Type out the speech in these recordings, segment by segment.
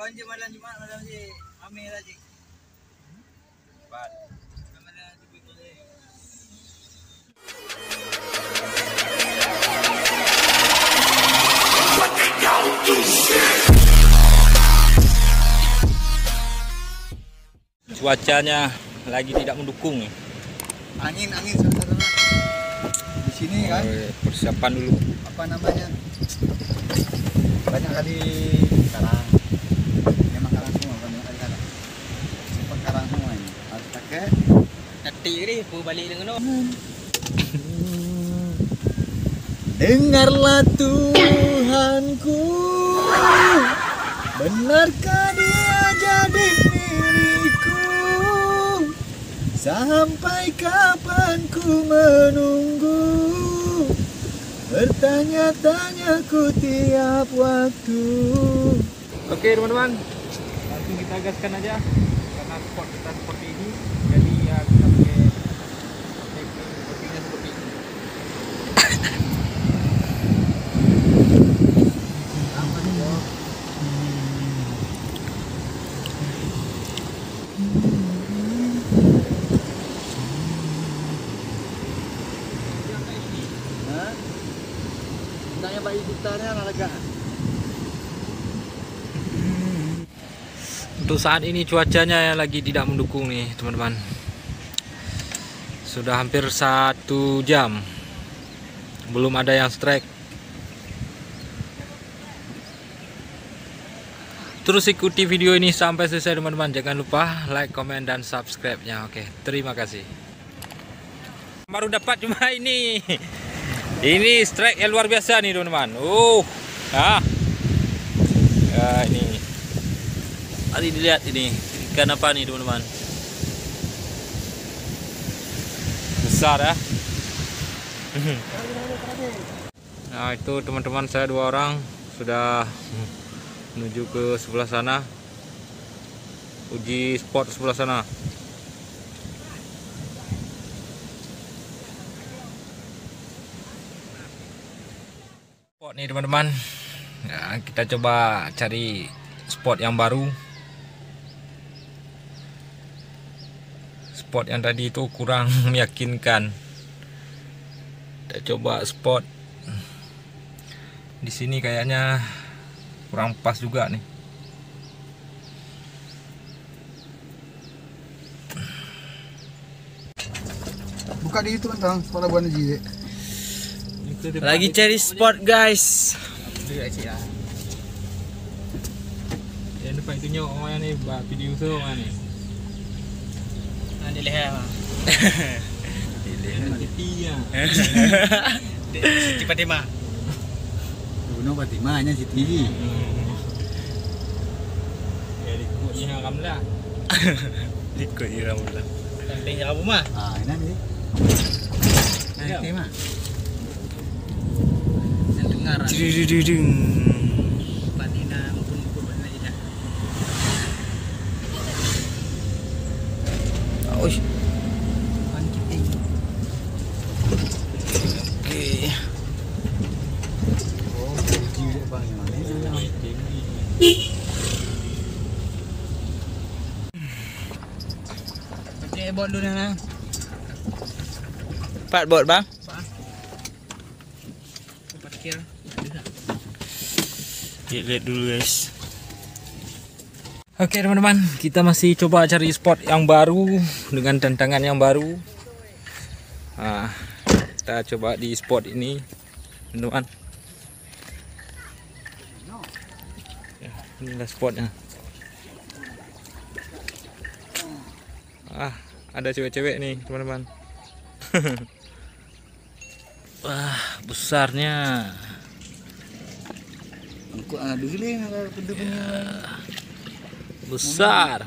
kawan je malam Jumaat malam je. Amir lah je. Bad. Malam je betul je. Cuacanya lagi tidak mendukung. Angin saudara. Di sini kan. Persiapan dulu. Apa namanya? Banyak kali karang. Memang karang semua, banyak kali karang. Sempat karang semua ini. Harus pakai. Nanti ni, pun balik dengan dengarlah Tuhanku, benarkah Dia jadi milikku? Sampai kapan ku menunggu? Bertanya-tanya ku tiap waktu. Oke teman-teman, langsung kita gaskan aja karena spot kita seperti ini. Jadi ya kita pakai sepertinya seperti ini. Tanya bayi gitarnya lega. Untuk saat ini cuacanya yang lagi tidak mendukung nih teman-teman. Sudah hampir 1 jam belum ada yang strike. Terus ikuti video ini sampai selesai teman-teman. Jangan lupa like, comment, dan subscribe-nya. Oke, terima kasih. Baru dapat cuma ini. Ini strike yang luar biasa nih teman-teman. Ya ini. Mari dilihat ini ikan apa nih teman-teman. Besar ya. Nah itu teman-teman, saya 2 orang sudah menuju ke sebelah sana, uji spot sebelah sana. Spot nih teman-teman ya, kita coba cari spot yang baru. Spot yang tadi itu kurang meyakinkan. Kita coba spot di sini, kayaknya kurang pas juga nih. Buka di itu kan, sepala buana ji. Lagi cari spot guys. Yang depan itu nyok orang ni buat video tu orang ni. Nanti lihat. Dia mati ya. Siti Fatimah. Bunuh Fatimahnya Siti. Ya ikut ni haram lah. Ikut iram pula. Penting apa mah? Ah, ini nih. Nah, ini mah. Yang dengar. Ding. Patina maupun patina tidak. Oi. Pancing. Oke. Oh, ji bang yang mana? Pakai bot dulu nah. 4 bot bang. Parkir. Lihat dulu guys. Oke teman-teman, kita masih coba cari spot yang baru dengan tantangan yang baru. Nah, kita coba di spot ini teman-teman. Ya, inilah spotnya. Ada cewek-cewek nih teman-teman. Wah, besarnya. Aku dulu ni kalau punya. Besar.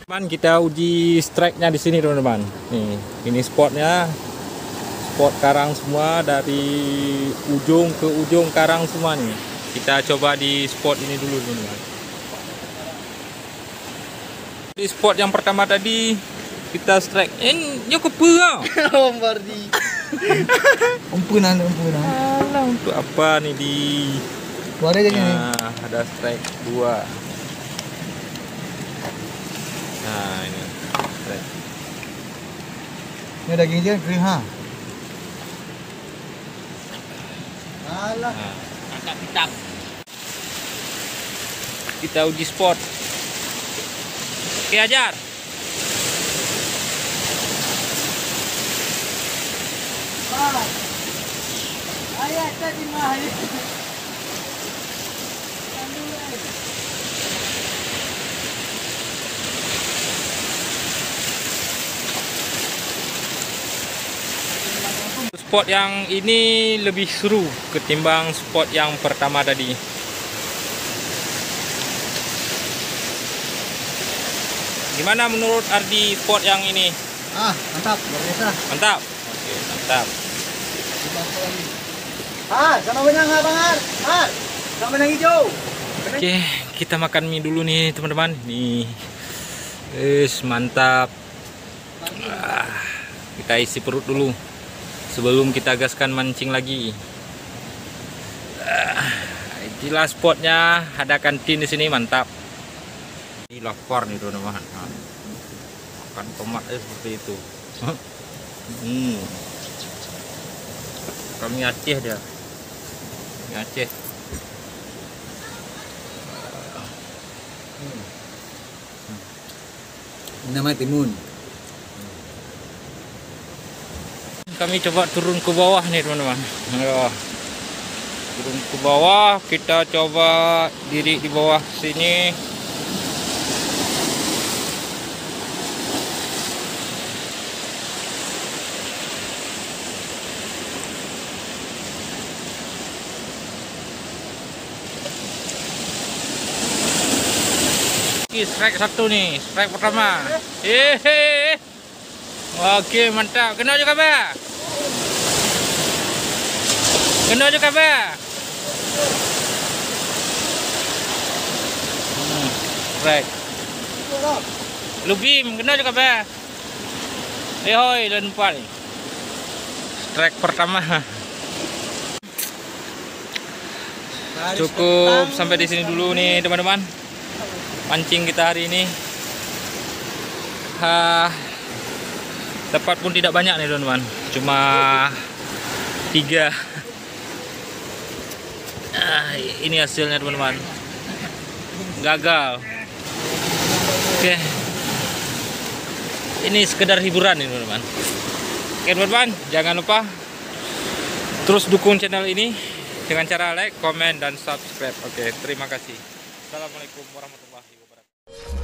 Teman, kita uji strike-nya di sini teman-teman. Nih, ini spotnya. Spot karang semua dari ujung ke ujung karang semua nih. Kita coba di spot ini dulu teman-teman. Di spot yang pertama tadi kita strike. Nyok ke Om Bardi. Ampunan. lah untuk apa nih di Keluar aja gini. nah, ada strike 2. Nah ini strike. Ini daging dia kering ha. Alah. Nah, Angkat hitam. kita uji spot. Oke, ajar. Ayat tadi mah. Spot yang ini lebih seru ketimbang spot yang pertama tadi. Gimana menurut Ardi spot yang ini? Ah, mantap, luar biasa. Mantap. Oke, mantap. Sama benang ha, Bang Har. Sama benang hijau. Oke, kita makan mie dulu nih, teman-teman. Nih. Mantap. Kita isi perut dulu sebelum kita gaskan mancing lagi. Inilah spotnya, ada kantin di sini, mantap. Ini lapar nih teman-teman. Makan tomat seperti itu. Kami Aceh dia. Ini Aceh. Nama timun. Kami coba turun ke bawah nih teman-teman. Turun ke bawah, kita coba diri di bawah sini. Strike satu nih, strike pertama. Oke, mantap. Kena juga, Pak. Kena juga, Pak. Strike. Lubim, kena juga, Pak. Hoi, dan 4 nih. Strike pertama. Cukup sampai di sini dulu nih, teman-teman. Mancing kita hari ini. Dapat pun tidak banyak nih teman-teman, cuma 3. Ini hasilnya teman-teman, gagal. Oke, ini sekedar hiburan nih teman-teman. Oke teman-teman, jangan lupa terus dukung channel ini dengan cara like, komen, dan subscribe. Oke, terima kasih. Assalamualaikum warahmatullahi wabarakatuh.